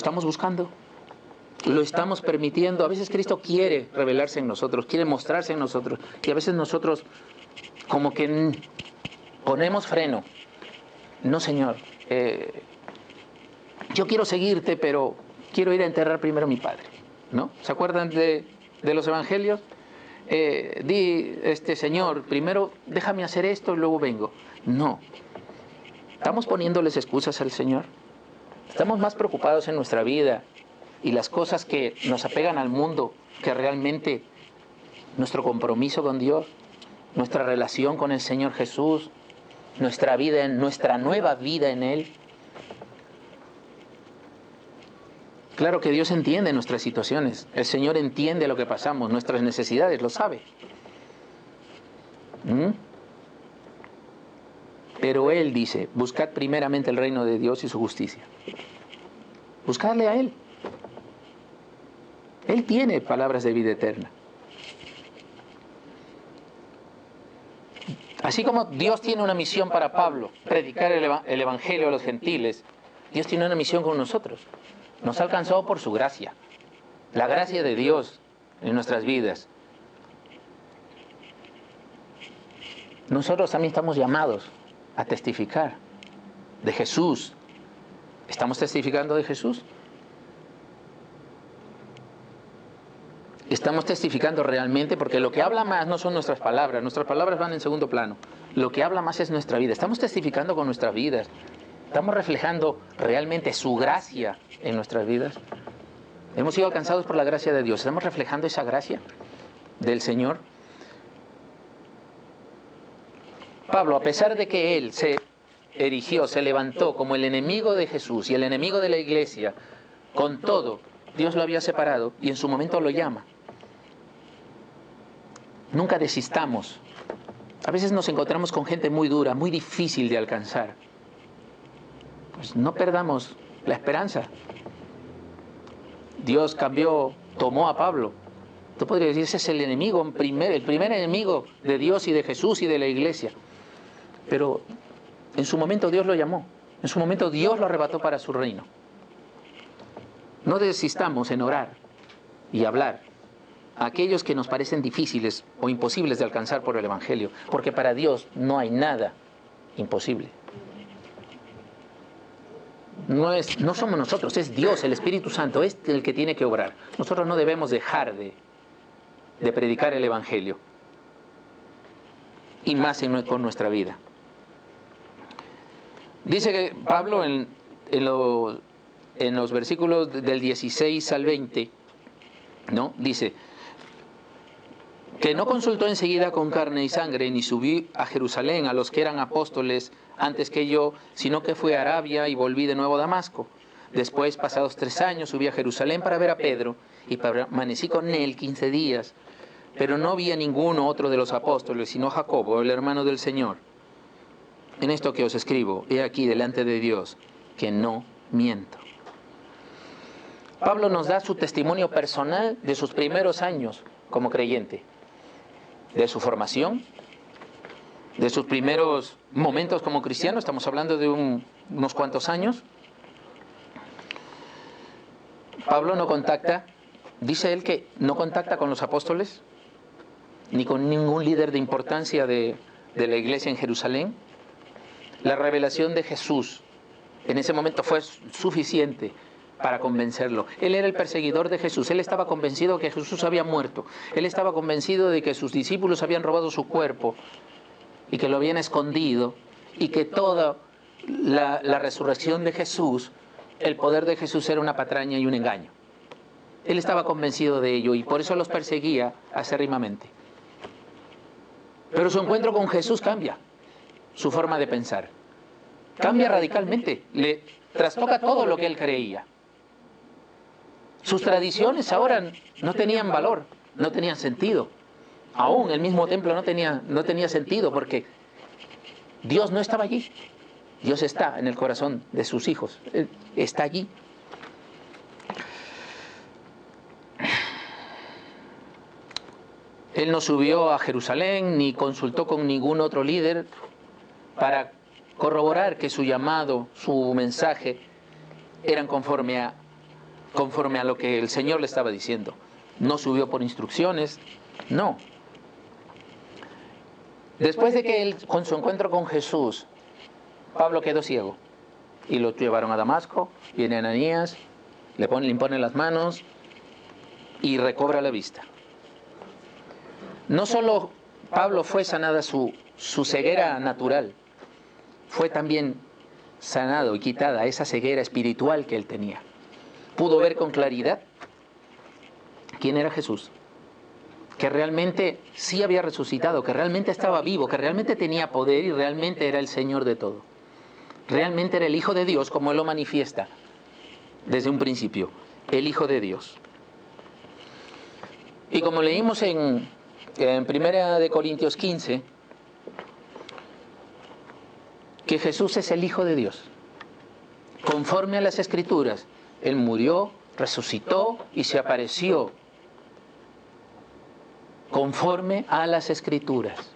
¿Estamos buscando? ¿Lo estamos permitiendo? A veces Cristo quiere revelarse en nosotros, quiere mostrarse en nosotros, y a veces nosotros como que ponemos freno. No, Señor, yo quiero seguirte, pero quiero ir a enterrar primero a mi padre, ¿no? ¿Se acuerdan de los evangelios? Señor, primero déjame hacer esto y luego vengo. No. ¿Estamos poniéndoles excusas al Señor? ¿Estamos más preocupados en nuestra vida y las cosas que nos apegan al mundo que realmente nuestro compromiso con Dios, nuestra relación con el Señor Jesús, nuestra nueva vida en Él? Claro que Dios entiende nuestras situaciones, el Señor entiende lo que pasamos, nuestras necesidades, lo sabe. Pero Él dice, buscad primeramente el reino de Dios y su justicia. Buscadle a Él. Él tiene palabras de vida eterna. Así como Dios tiene una misión para Pablo, predicar el Evangelio a los gentiles, Dios tiene una misión con nosotros. Nos ha alcanzado por su gracia, la gracia de Dios en nuestras vidas. Nosotros también estamos llamados a testificar de Jesús. ¿Estamos testificando de Jesús? Estamos testificando realmente, porque lo que habla más no son nuestras palabras van en segundo plano. Lo que habla más es nuestra vida. Estamos testificando con nuestras vidas. Estamos reflejando realmente su gracia en nuestras vidas. Hemos sido alcanzados por la gracia de Dios. ¿Estamos reflejando esa gracia del Señor? Pablo, a pesar de que él se erigió, se levantó como el enemigo de Jesús y el enemigo de la iglesia, con todo, Dios lo había separado y en su momento lo llama. Nunca desistamos. A veces nos encontramos con gente muy dura, muy difícil de alcanzar. Pues no perdamos la esperanza. Dios tomó a Pablo. Tú podrías decir, ese es el enemigo, el primer enemigo de Dios y de Jesús y de la iglesia. Pero en su momento Dios lo llamó. En su momento Dios lo arrebató para su reino. No desistamos en orar y hablar a aquellos que nos parecen difíciles o imposibles de alcanzar por el Evangelio, porque para Dios no hay nada imposible. No somos nosotros, es Dios, el Espíritu Santo, es el que tiene que obrar. Nosotros no debemos dejar de predicar el Evangelio, y más con nuestra vida. Dice que Pablo en los versículos del 16 al 20, ¿no? Dice que no consultó enseguida con carne y sangre, ni subió a Jerusalén a los que eran apóstoles antes que yo, sino que fui a Arabia y volví de nuevo a Damasco. Después, pasados 3 años, subí a Jerusalén para ver a Pedro, y permanecí con él 15 días. Pero no vi a ninguno otro de los apóstoles, sino Jacobo, el hermano del Señor. En esto que os escribo, he aquí delante de Dios, que no miento. Pablo nos da su testimonio personal de sus primeros años como creyente, de su formación, de sus primeros momentos como cristiano. Estamos hablando de unos cuantos años. Pablo no contacta, dice él que no contacta con los apóstoles, ni con ningún líder de importancia de la iglesia en Jerusalén. La revelación de Jesús en ese momento fue suficiente para convencerlo. Él era el perseguidor de Jesús. Él estaba convencido de que Jesús había muerto. Él estaba convencido de que sus discípulos habían robado su cuerpo y que lo habían escondido, y que toda la resurrección de Jesús, el poder de Jesús, era una patraña y un engaño. Él estaba convencido de ello y por eso los perseguía acérrimamente. Pero su encuentro con Jesús cambia su forma de pensar. Cambia radicalmente. Le trastoca todo lo que él creía. Sus tradiciones ahora no tenían valor, no tenían sentido. Aún el mismo templo no tenía sentido, porque Dios no estaba allí. Dios está en el corazón de sus hijos. Él está allí. Él no subió a Jerusalén ni consultó con ningún otro líder para corroborar que su llamado, su mensaje, eran conforme conforme a lo que el Señor le estaba diciendo. No subió por instrucciones, no. Después de que él, con su encuentro con Jesús, Pablo quedó ciego y lo llevaron a Damasco, viene Ananías, le imponen las manos y recobra la vista. No solo Pablo fue sanada su ceguera natural, fue también sanado y quitada esa ceguera espiritual que él tenía. Pudo ver con claridad quién era Jesús, que realmente sí había resucitado, que realmente estaba vivo, que realmente tenía poder y realmente era el Señor de todo. Realmente era el Hijo de Dios, como Él lo manifiesta desde un principio, el Hijo de Dios. Y como leímos en 1 Corintios 15, que Jesús es el Hijo de Dios. Conforme a las Escrituras, Él murió, resucitó y se apareció conforme a las Escrituras.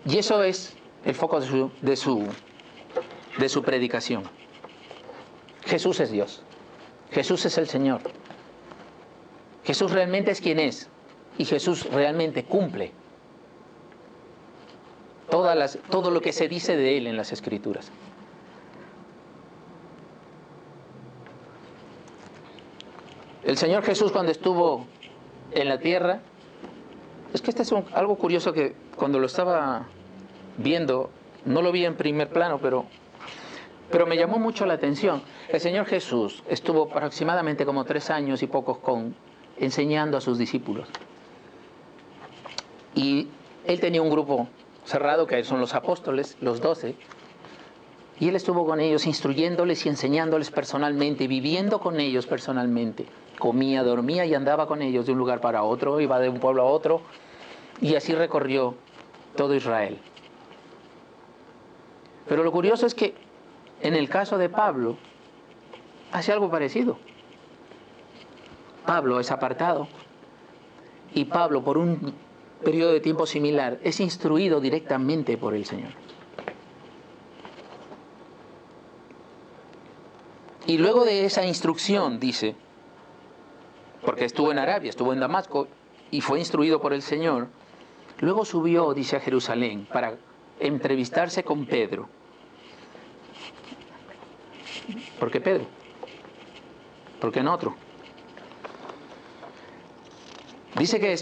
Y eso es el foco de su predicación. Jesús es Dios. Jesús es el Señor. Jesús realmente es quien es. Y Jesús realmente cumple todo lo que se dice de Él en las Escrituras. El Señor Jesús, cuando estuvo en la tierra, es que este es algo curioso que cuando lo estaba viendo, no lo vi en primer plano, pero me llamó mucho la atención. El Señor Jesús estuvo aproximadamente como 3 años y pocos enseñando a sus discípulos. Y Él tenía un grupo cerrado, que son los apóstoles, los 12, y Él estuvo con ellos instruyéndoles y enseñándoles personalmente, viviendo con ellos personalmente. Comía, dormía y andaba con ellos de un lugar para otro, iba de un pueblo a otro, y así recorrió todo Israel. Pero lo curioso es que en el caso de Pablo, hace algo parecido. Pablo es apartado y Pablo, por un periodo de tiempo similar, es instruido directamente por el Señor. Y luego de esa instrucción, dice, porque estuvo en Arabia, estuvo en Damasco y fue instruido por el Señor, luego subió, dice, a Jerusalén para entrevistarse con Pedro. ¿Por qué Pedro? ¿Por qué no otro? Dice que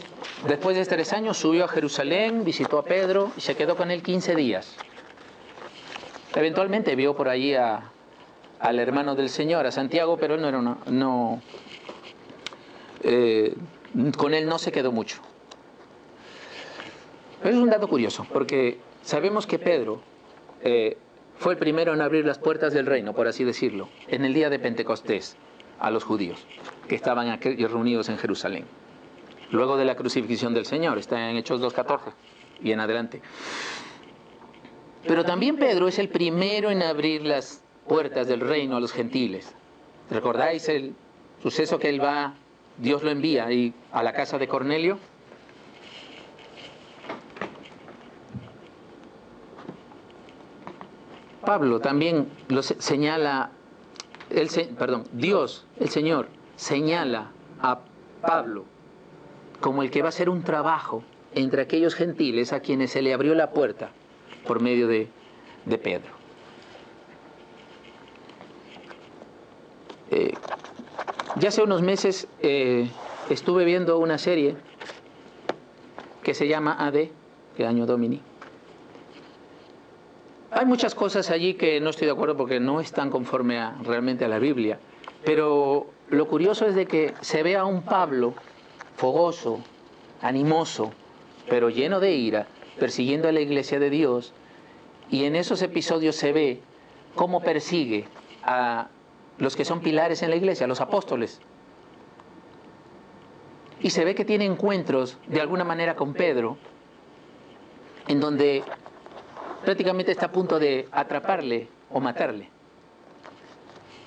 después de 3 años subió a Jerusalén, visitó a Pedro y se quedó con él 15 días. Eventualmente vio por allí al hermano del Señor, a Santiago, pero él con él no se quedó mucho. Pero es un dato curioso, porque sabemos que Pedro fue el primero en abrir las puertas del reino, por así decirlo, en el día de Pentecostés, a los judíos que estaban aquí reunidos en Jerusalén. Luego de la crucifixión del Señor, está en Hechos 2:14 y en adelante. Pero también Pedro es el primero en abrir las puertas del reino a los gentiles. ¿Recordáis el suceso que Dios lo envía ahí a la casa de Cornelio? Pablo también lo señala, Dios, el Señor, señala a Pablo como el que va a hacer un trabajo entre aquellos gentiles a quienes se le abrió la puerta por medio de Pedro. Ya hace unos meses estuve viendo una serie que se llama AD, que Año Domini. Hay muchas cosas allí que no estoy de acuerdo porque no están conforme realmente a la Biblia, pero lo curioso es de que se ve a un Pablo fogoso, animoso, pero lleno de ira, persiguiendo a la iglesia de Dios, y en esos episodios se ve cómo persigue a los que son pilares en la iglesia, a los apóstoles. Y se ve que tiene encuentros de alguna manera con Pedro, en donde prácticamente está a punto de atraparle o matarle.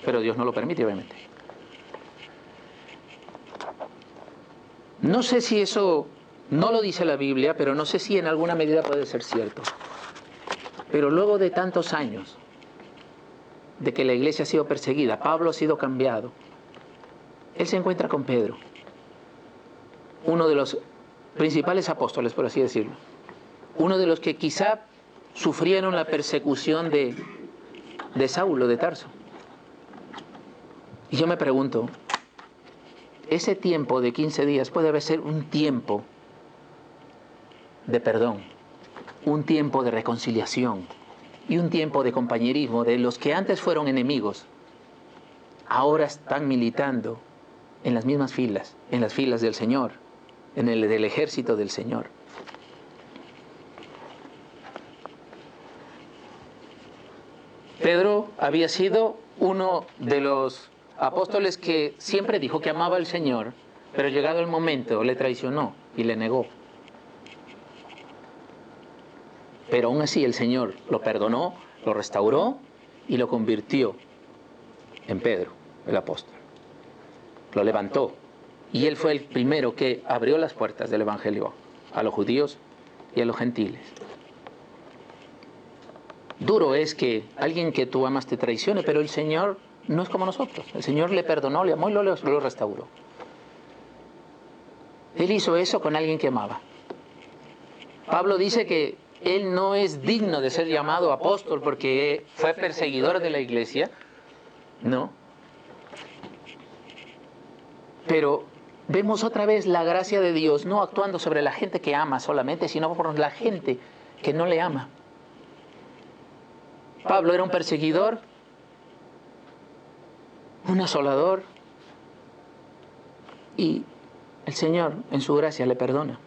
Pero Dios no lo permite, obviamente. No sé si eso no lo dice la Biblia, pero no sé si en alguna medida puede ser cierto. Pero luego de tantos años de que la iglesia ha sido perseguida, Pablo ha sido cambiado, él se encuentra con Pedro, uno de los principales apóstoles, por así decirlo, uno de los que quizá sufrieron la persecución de Saulo de Tarso. Y yo me pregunto, ese tiempo de 15 días puede ser un tiempo de perdón, un tiempo de reconciliación y un tiempo de compañerismo de los que antes fueron enemigos, ahora están militando en las mismas filas, en las filas del Señor, en el del ejército del Señor. Pedro había sido uno de los apóstoles que siempre dijo que amaba al Señor, pero llegado el momento le traicionó y le negó. Pero aún así el Señor lo perdonó, lo restauró y lo convirtió en Pedro, el apóstol. Lo levantó y él fue el primero que abrió las puertas del Evangelio a los judíos y a los gentiles. Duro es que alguien que tú amas te traicione, pero el Señor no es como nosotros. El Señor le perdonó, le amó y lo restauró. Él hizo eso con alguien que amaba. Pablo dice que él no es digno de ser llamado apóstol porque fue perseguidor de la iglesia. No. Pero vemos otra vez la gracia de Dios no actuando sobre la gente que ama solamente, sino por la gente que no le ama. Pablo era un perseguidor, un asolador, y el Señor en su gracia le perdona,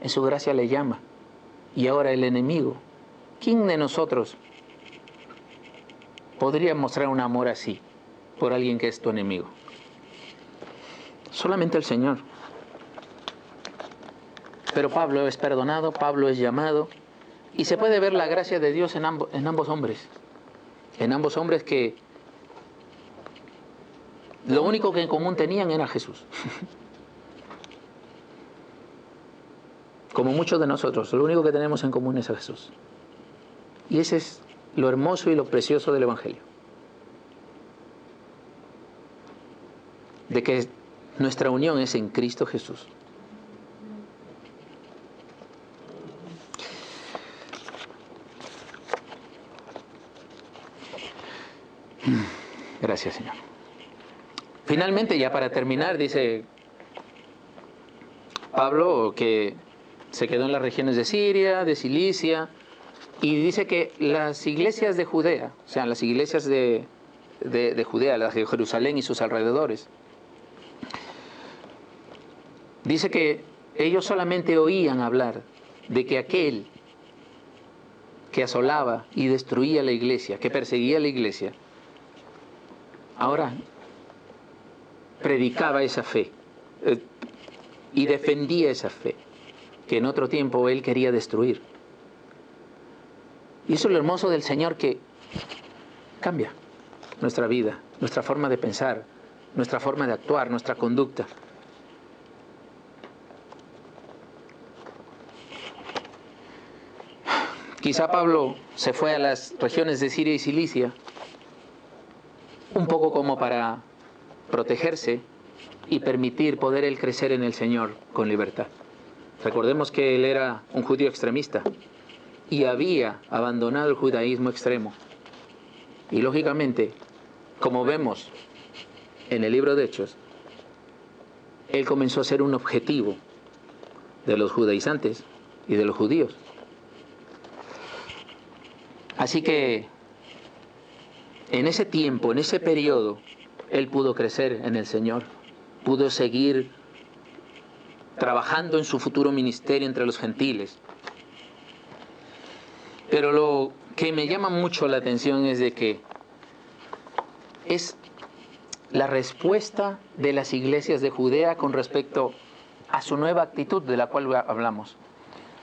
en su gracia le llama. Y ahora el enemigo, ¿quién de nosotros podría mostrar un amor así por alguien que es tu enemigo? Solamente el Señor. Pero Pablo es perdonado, Pablo es llamado, y se puede ver la gracia de Dios en ambos hombres. En ambos hombres que lo único que en común tenían era Jesús. Como muchos de nosotros, lo único que tenemos en común es a Jesús. Y ese es lo hermoso y lo precioso del Evangelio. De que nuestra unión es en Cristo Jesús. Gracias, Señor. Finalmente, ya para terminar, dice Pablo que se quedó en las regiones de Siria, de Cilicia, y dice que las iglesias de Judea, o sea, las iglesias de Judea, las de Jerusalén y sus alrededores, dice que ellos solamente oían hablar de que aquel que asolaba y destruía la iglesia, que perseguía la iglesia, ahora predicaba esa fe y defendía esa fe que en otro tiempo él quería destruir. Y eso es lo hermoso del Señor, que cambia nuestra vida, nuestra forma de pensar, nuestra forma de actuar, nuestra conducta. Quizá Pablo se fue a las regiones de Siria y Cilicia un poco como para protegerse y permitir poder él crecer en el Señor con libertad. Recordemos que él era un judío extremista y había abandonado el judaísmo extremo. Y lógicamente, como vemos en el libro de Hechos, él comenzó a ser un objetivo de los judaizantes y de los judíos. Así que en ese tiempo, en ese periodo, él pudo crecer en el Señor, pudo seguir trabajando en su futuro ministerio entre los gentiles. Pero lo que me llama mucho la atención es de que es la respuesta de las iglesias de Judea con respecto a su nueva actitud de la cual hablamos.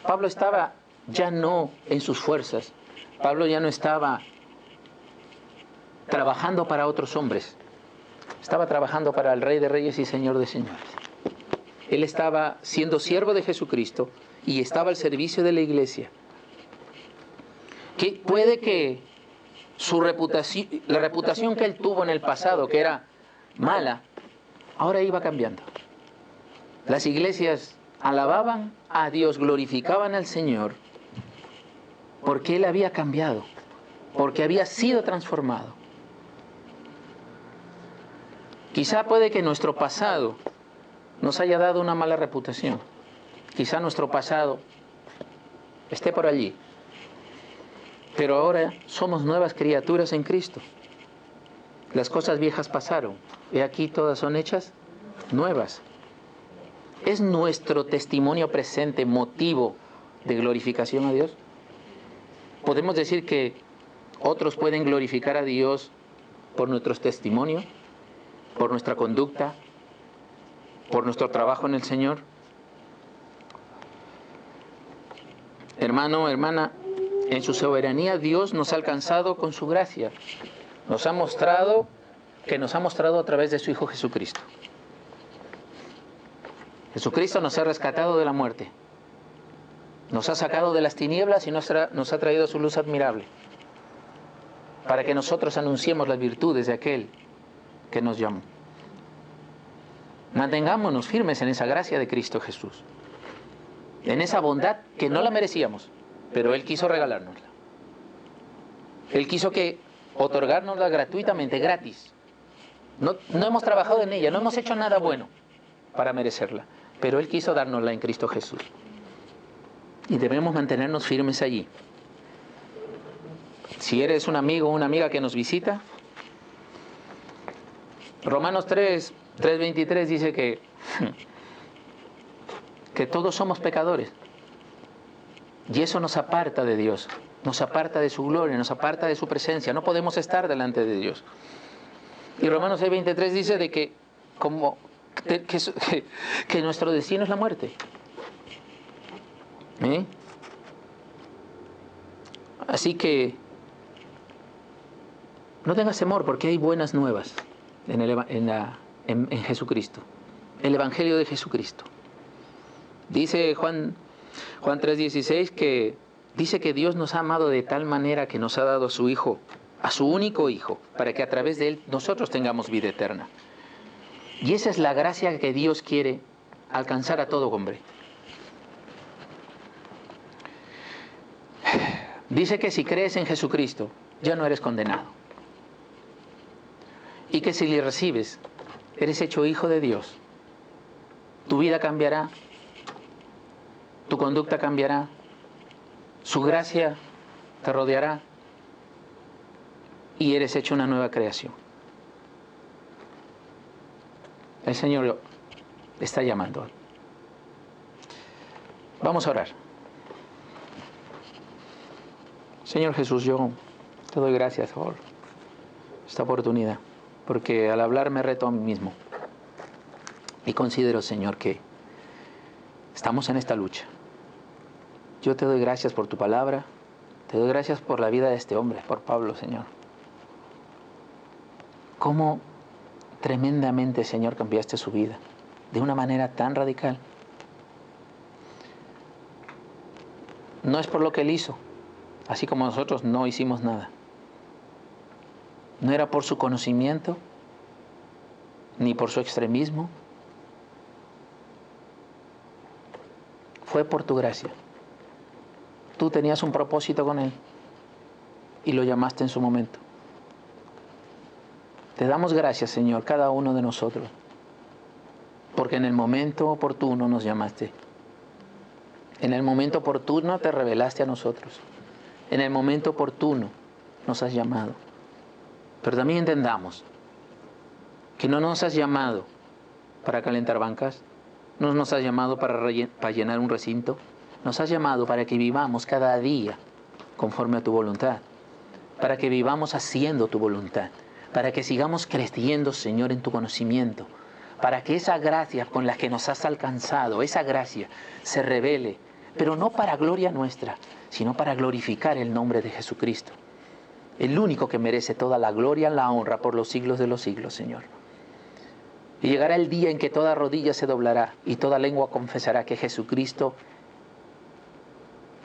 Pablo estaba ya no en sus fuerzas, Pablo ya no estaba trabajando para otros hombres, estaba trabajando para el Rey de Reyes y Señor de Señores. Él estaba siendo siervo de Jesucristo y estaba al servicio de la iglesia. Que puede que su reputación, la reputación que él tuvo en el pasado, que era mala, ahora iba cambiando. Las iglesias alababan a Dios, glorificaban al Señor, porque él había cambiado, porque había sido transformado. Quizá puede que nuestro pasado nos haya dado una mala reputación. Quizá nuestro pasado esté por allí. Pero ahora somos nuevas criaturas en Cristo. Las cosas viejas pasaron. Y aquí todas son hechas nuevas. ¿Es nuestro testimonio presente motivo de glorificación a Dios? ¿Podemos decir que otros pueden glorificar a Dios por nuestros testimonios, por nuestra conducta, por nuestro trabajo en el Señor? Hermano, hermana, en su soberanía Dios nos ha alcanzado con su gracia. Nos ha mostrado a través de su Hijo Jesucristo. Jesucristo nos ha rescatado de la muerte. Nos ha sacado de las tinieblas y nos ha traído su luz admirable, para que nosotros anunciemos las virtudes de aquel que nos llamó. Mantengámonos firmes en esa gracia de Cristo Jesús, en esa bondad que no la merecíamos, pero Él quiso regalárnosla. Él quiso otorgárnosla gratuitamente, gratis. No hemos trabajado en ella, no hemos hecho nada bueno para merecerla, pero Él quiso dárnosla en Cristo Jesús. Y debemos mantenernos firmes allí. Si eres un amigo o una amiga que nos visita, Romanos 3:23 dice que todos somos pecadores. Y eso nos aparta de Dios, nos aparta de su gloria, nos aparta de su presencia. No podemos estar delante de Dios. Y Romanos 6:23 dice de que nuestro destino es la muerte. Así que no tengas temor, porque hay buenas nuevas en Jesucristo, el Evangelio de Jesucristo. Dice Juan 3:16 que dice que Dios nos ha amado de tal manera que nos ha dado a su Hijo, a su único Hijo, para que a través de Él nosotros tengamos vida eterna. Y esa es la gracia que Dios quiere alcanzar a todo hombre. Dice que si crees en Jesucristo, ya no eres condenado. Y que si le recibes, eres hecho hijo de Dios. Tu vida cambiará, tu conducta cambiará, su gracia te rodeará y eres hecho una nueva creación. El Señor está llamando. Vamos a orar. Señor Jesús, yo te doy gracias por esta oportunidad, porque al hablar me reto a mí mismo. Y considero, Señor, que estamos en esta lucha. Yo te doy gracias por tu palabra, te doy gracias por la vida de este hombre, por Pablo, Señor. Cómo tremendamente, Señor, cambiaste su vida, de una manera tan radical. No es por lo que él hizo, así como nosotros no hicimos nada. No era por su conocimiento, ni por su extremismo. Fue por tu gracia. Tú tenías un propósito con él y lo llamaste en su momento. Te damos gracias, Señor, cada uno de nosotros, porque en el momento oportuno nos llamaste. En el momento oportuno te revelaste a nosotros. En el momento oportuno nos has llamado. Pero también entendamos que no nos has llamado para calentar bancas, no nos has llamado para llenar un recinto, nos has llamado para que vivamos cada día conforme a tu voluntad, para que vivamos haciendo tu voluntad, para que sigamos creciendo, Señor, en tu conocimiento, para que esa gracia con la que nos has alcanzado, esa gracia se revele, pero no para gloria nuestra, sino para glorificar el nombre de Jesucristo, el único que merece toda la gloria y la honra por los siglos de los siglos, Señor. Y llegará el día en que toda rodilla se doblará y toda lengua confesará que Jesucristo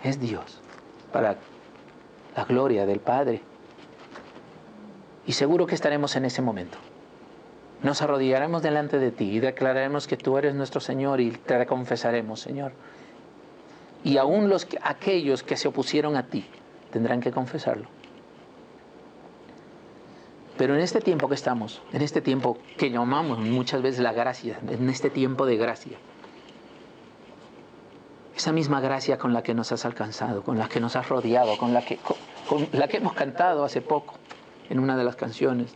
es Dios, para la gloria del Padre. Y seguro que estaremos en ese momento. Nos arrodillaremos delante de ti y declararemos que tú eres nuestro Señor y te confesaremos, Señor. Y aún aquellos que se opusieron a ti tendrán que confesarlo. Pero en este tiempo que estamos, en este tiempo que llamamos muchas veces la gracia, en este tiempo de gracia, esa misma gracia con la que nos has alcanzado, con la que nos has rodeado, con la que hemos cantado hace poco en una de las canciones,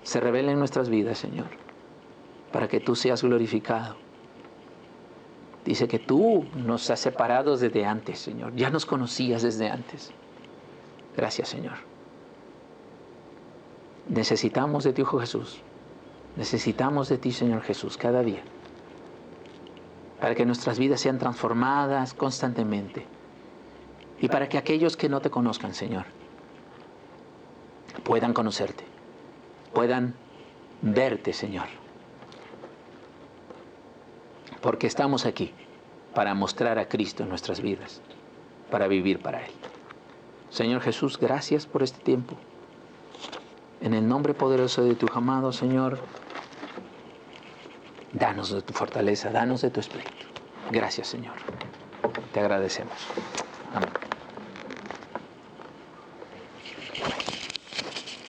se revela en nuestras vidas, Señor, para que tú seas glorificado. Dice que tú nos has separado desde antes, Señor. Ya nos conocías desde antes. Gracias, Señor. Necesitamos de ti, Hijo Jesús. Necesitamos de ti, Señor Jesús, cada día. Para que nuestras vidas sean transformadas constantemente. Y para que aquellos que no te conozcan, Señor, puedan conocerte. Puedan verte, Señor. Porque estamos aquí para mostrar a Cristo en nuestras vidas, para vivir para Él. Señor Jesús, gracias por este tiempo. En el nombre poderoso de tu amado Señor, danos de tu fortaleza, danos de tu espíritu. Gracias, Señor. Te agradecemos. Amén.